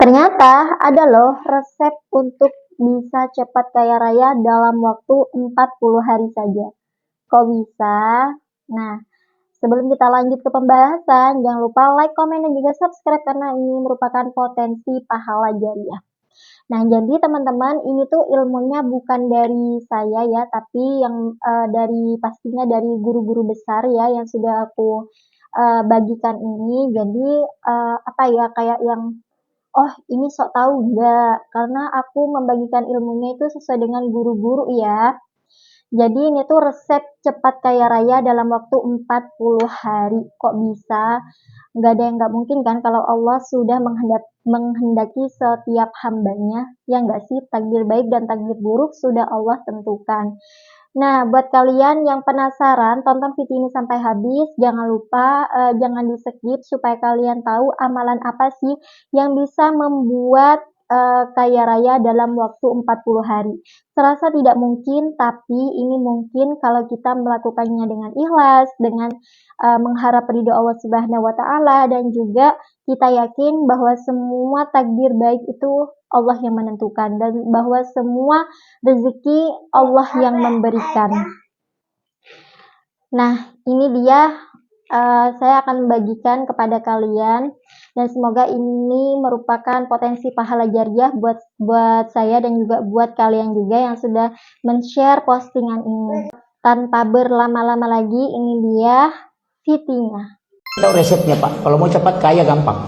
Ternyata ada loh resep untuk bisa cepat kaya raya dalam waktu 40 hari saja. Kok bisa? Nah, sebelum kita lanjut ke pembahasan, jangan lupa like, komen, dan juga subscribe karena ini merupakan potensi pahala jariah. Nah, jadi teman-teman, ini tuh ilmunya bukan dari saya ya, tapi yang pastinya dari guru-guru besar ya yang sudah aku bagikan ini. Jadi kayak yang oh, ini sok tahu enggak, karena aku membagikan ilmunya itu sesuai dengan guru-guru ya. Jadi ini tuh resep cepat kaya raya dalam waktu 40 hari. Kok bisa? Nggak ada yang nggak mungkin kan kalau Allah sudah menghendaki setiap hambanya. Ya nggak sih? Takdir baik dan takdir buruk sudah Allah tentukan. Nah, buat kalian yang penasaran, tonton video ini sampai habis. Jangan lupa, jangan di-skip supaya kalian tahu amalan apa sih yang bisa membuat kaya raya dalam waktu 40 hari. Serasa tidak mungkin, tapi ini mungkin kalau kita melakukannya dengan ikhlas, dengan mengharap ridho Allah Subhanahu wa Ta'ala, dan juga kita yakin bahwa semua takdir baik itu Allah yang menentukan, dan bahwa semua rezeki Allah yang memberikan. Nah, ini dia saya akan membagikan kepada kalian, dan semoga ini merupakan potensi pahala jariah buat saya dan juga buat kalian juga yang sudah men-share postingan ini. Tanpa berlama-lama lagi, ini dia videonya. Tahu resepnya Pak, kalau mau cepat kaya gampang.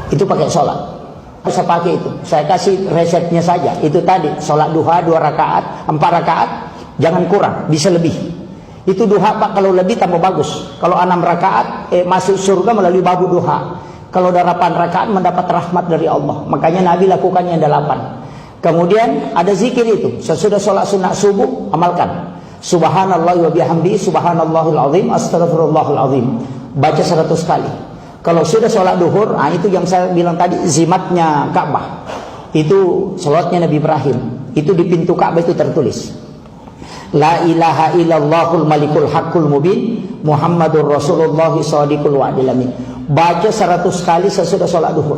Itu pakai sholat. Saya pakai itu, saya kasih resepnya saja. Itu tadi, sholat duha 2 rakaat, 4 rakaat, jangan kurang, bisa lebih. Itu duha Pak, kalau lebih tambah bagus. Kalau 6 rakaat, masuk surga melalui babu duha. Kalau 8 rakaat mendapat rahmat dari Allah. Makanya Nabi lakukannya 8. Kemudian ada zikir itu, sesudah sholat sunat subuh, amalkan. Subhanallah wa bihamdi, subhanallahil azim, astagfirullahal azim. Baca 100 kali. Kalau sudah sholat duhur, itu yang saya bilang tadi, zimatnya Ka'bah. Itu sholatnya Nabi Ibrahim. Itu di pintu Ka'bah itu tertulis, La ilaha illallahul malikul haqqul mubin, Muhammadur Rasulullah shadiqul wa'dil amin. Baca 100 kali sesudah sholat duhur.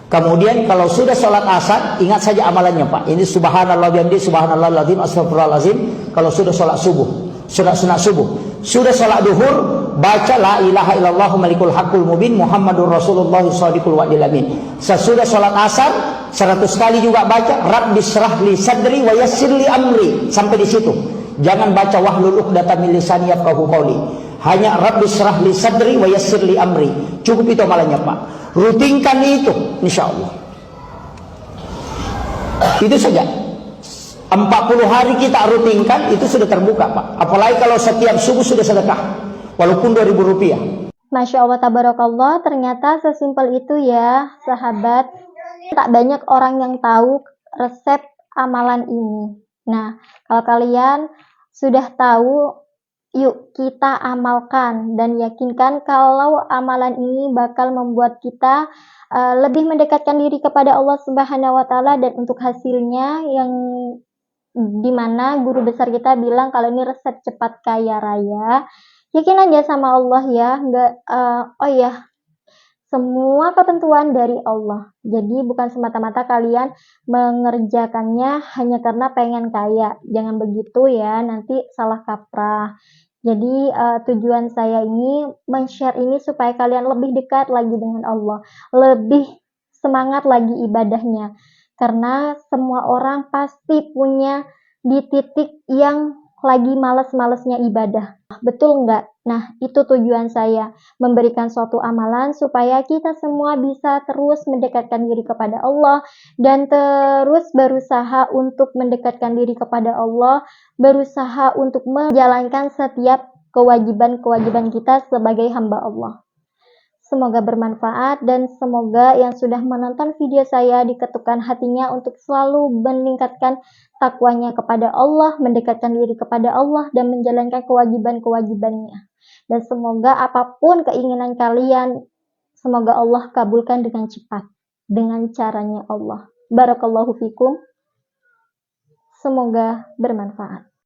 Kemudian kalau sudah sholat asar, ingat saja amalannya Pak. Ini subhanallah bihamdi, subhanallahil azim, astagfirullahalazim. Kalau sudah sholat subuh, sunat subuh. Sudah sholat duhur, baca la ilaha illallah malikul haqqul mubin, Muhammadur Rasulullah shadiqul wa'dil amin. Sesudah sholat asar 100 kali juga baca Rabbis shrahli sadri wa yassirli amri. Sampai di situ. Jangan baca wahlul 'uqdatam min lisani yafqahu qawli. Hanya Rabbis shrahli sadri wa yassirli amri. Cukup itu amalannya Pak. Rutinkan itu, insyaallah. Itu saja. 40 hari kita rutinkan, itu sudah terbuka Pak. Apalagi kalau setiap subuh sudah sedekah, walaupun 2.000 rupiah. Masya Allah, tabarakallah, ternyata sesimpel itu ya sahabat. Tak banyak orang yang tahu resep amalan ini. Nah, kalau kalian sudah tahu, yuk kita amalkan dan yakinkan kalau amalan ini bakal membuat kita lebih mendekatkan diri kepada Allah Subhanahu wa Ta'ala, dan untuk hasilnya yang dimana guru besar kita bilang kalau ini resep cepat kaya raya, yakin aja sama Allah ya. Semua ketentuan dari Allah. Jadi bukan semata-mata kalian mengerjakannya hanya karena pengen kaya. Jangan begitu ya, nanti salah kaprah. Jadi tujuan saya ini men-share ini supaya kalian lebih dekat lagi dengan Allah, lebih semangat lagi ibadahnya. Karena semua orang pasti punya di titik yang lagi males-malesnya ibadah. Betul nggak? Nah, itu tujuan saya, memberikan suatu amalan supaya kita semua bisa terus mendekatkan diri kepada Allah, dan terus berusaha untuk mendekatkan diri kepada Allah, berusaha untuk menjalankan setiap kewajiban-kewajiban kita sebagai hamba Allah. Semoga bermanfaat, dan semoga yang sudah menonton video saya diketukkan hatinya untuk selalu meningkatkan takwanya kepada Allah, mendekatkan diri kepada Allah, dan menjalankan kewajiban-kewajibannya. Dan semoga apapun keinginan kalian, semoga Allah kabulkan dengan cepat, dengan caranya Allah. Barakallahu fikum. Semoga bermanfaat.